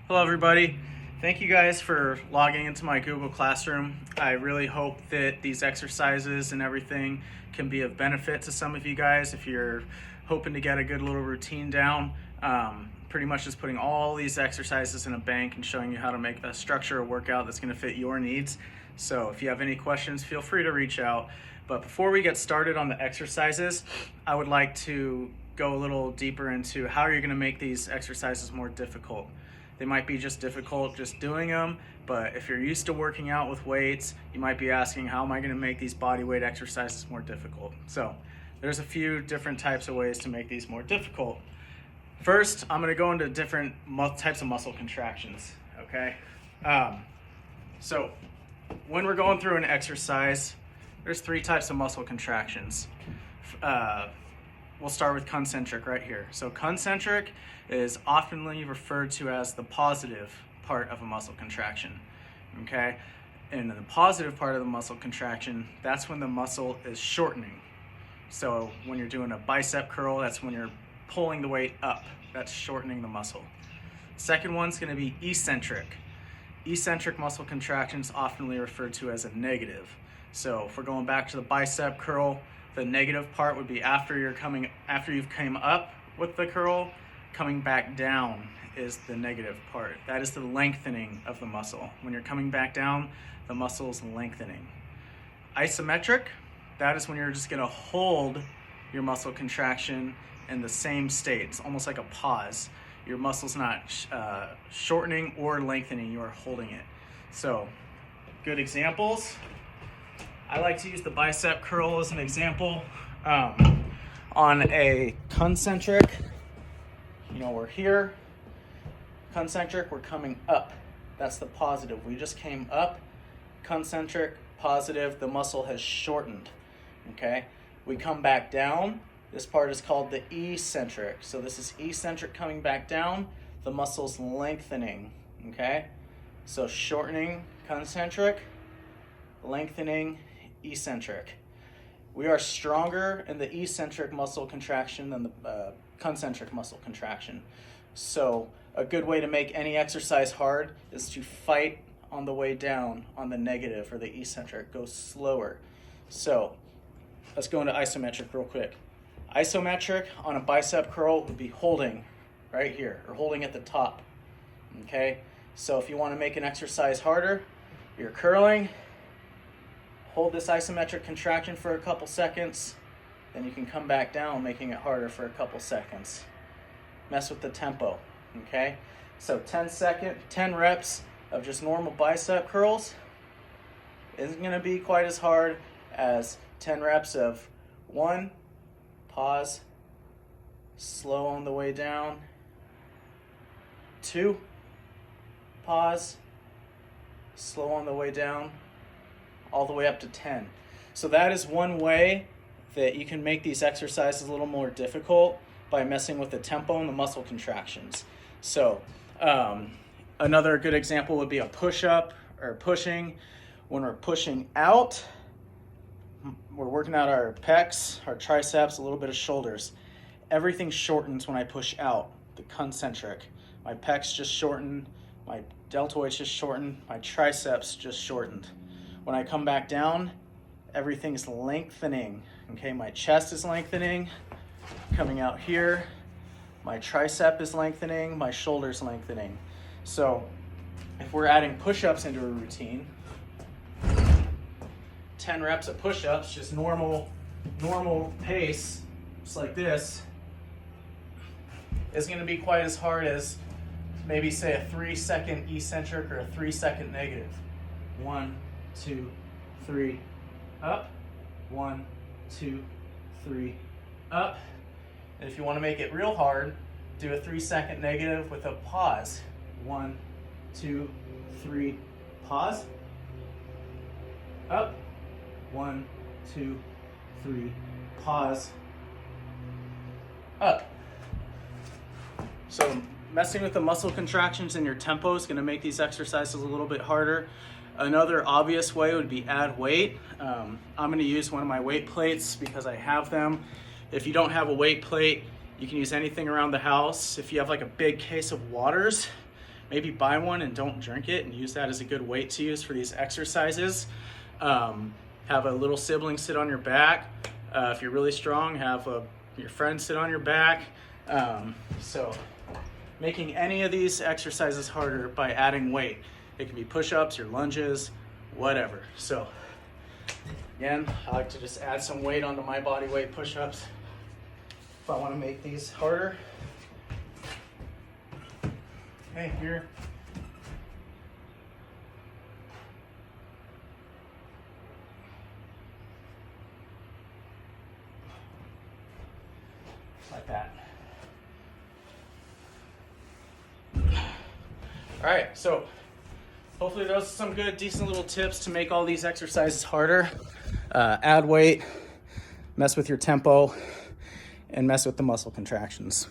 Hello everybody. Thank you guys for logging into my Google Classroom. I really hope that these exercises and everything can be of benefit to some of you guys if you're hoping to get a good little routine down. Pretty much just putting all these exercises in a bank and showing you how to make a structure, a workout that's going to fit your needs. So if you have any questions, feel free to reach out. But before we get started on the exercises, I would like to go a little deeper into how you're going to make these exercises more difficult. They might be just difficult just doing them, but if you're used to working out with weights, you might be asking, how am I going to make these body weight exercises more difficult? So there's a few different types of ways to make these more difficult. First, I'm going to go into different types of muscle contractions, okay? So when we're going through an exercise, there's three types of muscle contractions. We'll start with concentric right here. So concentric is oftenly referred to as the positive part of a muscle contraction, okay? And the positive part of the muscle contraction, that's when the muscle is shortening. So when you're doing a bicep curl, that's when you're pulling the weight up. That's shortening the muscle. Second one's gonna be eccentric. Eccentric muscle contractions oftenly referred to as a negative. So if we're going back to the bicep curl, the negative part would be after you've came up with the curl, coming back down is the negative part. That is the lengthening of the muscle. When you're coming back down, the muscle is lengthening. Isometric, that is when you're just gonna hold your muscle contraction in the same state. It's almost like a pause. Your muscle's not shortening or lengthening, you are holding it. So, good examples. I like to use the bicep curl as an example. On a concentric, we're here. Concentric, we're coming up. That's the positive. We just came up. Concentric, positive, the muscle has shortened, okay? We come back down. This part is called the eccentric. So this is eccentric coming back down. The muscle's lengthening, okay? So shortening, concentric, lengthening, eccentric. We are stronger in the eccentric muscle contraction than the concentric muscle contraction. So a good way to make any exercise hard is to fight on the way down on the negative or the eccentric. Go slower. So let's go into isometric real quick. Isometric on a bicep curl would be holding right here or holding at the top. Okay? So if you want to make an exercise harder, you're curling. Hold this isometric contraction for a couple seconds, then you can come back down, making it harder for a couple seconds. Mess with the tempo, okay? So 10 reps of just normal bicep curls isn't gonna be quite as hard as 10 reps of 1, pause, slow on the way down, 2, pause, slow on the way down, all the way up to 10. So that is one way that you can make these exercises a little more difficult by messing with the tempo and the muscle contractions. So another good example would be a push-up or pushing. When we're pushing out, we're working out our pecs, our triceps, a little bit of shoulders. Everything shortens when I push out, the concentric. My pecs just shorten, my deltoids just shorten, my triceps just shortened. When I come back down, everything's lengthening. Okay, my chest is lengthening, coming out here. My tricep is lengthening, my shoulder's lengthening. So if we're adding push-ups into a routine, 10 reps of push-ups, just normal pace, just like this, is gonna be quite as hard as maybe say a 3-second eccentric or a 3-second negative. 1, 2, 3, up. 1, 2, 3, up. And if you want to make it real hard, do a 3-second negative with a pause. 1, 2, 3, pause. Up. 1, 2, 3, pause. Up. So messing with the muscle contractions and your tempo is going to make these exercises a little bit harder. Another obvious way would be add weight. I'm going to use one of my weight plates because I have them. If you don't have a weight plate, you can use anything around the house. If you have like a big case of waters, maybe buy one and don't drink it and use that as a good weight to use for these exercises. Have a little sibling sit on your back. If you're really strong, have your friend sit on your back. So making any of these exercises harder by adding weight. It can be push-ups, your lunges, whatever. So again, I like to just add some weight onto my body weight push-ups if I want to make these harder. Okay, here. Like that. All right, so hopefully those are some good, decent little tips to make all these exercises harder. Add weight, mess with your tempo, and mess with the muscle contractions.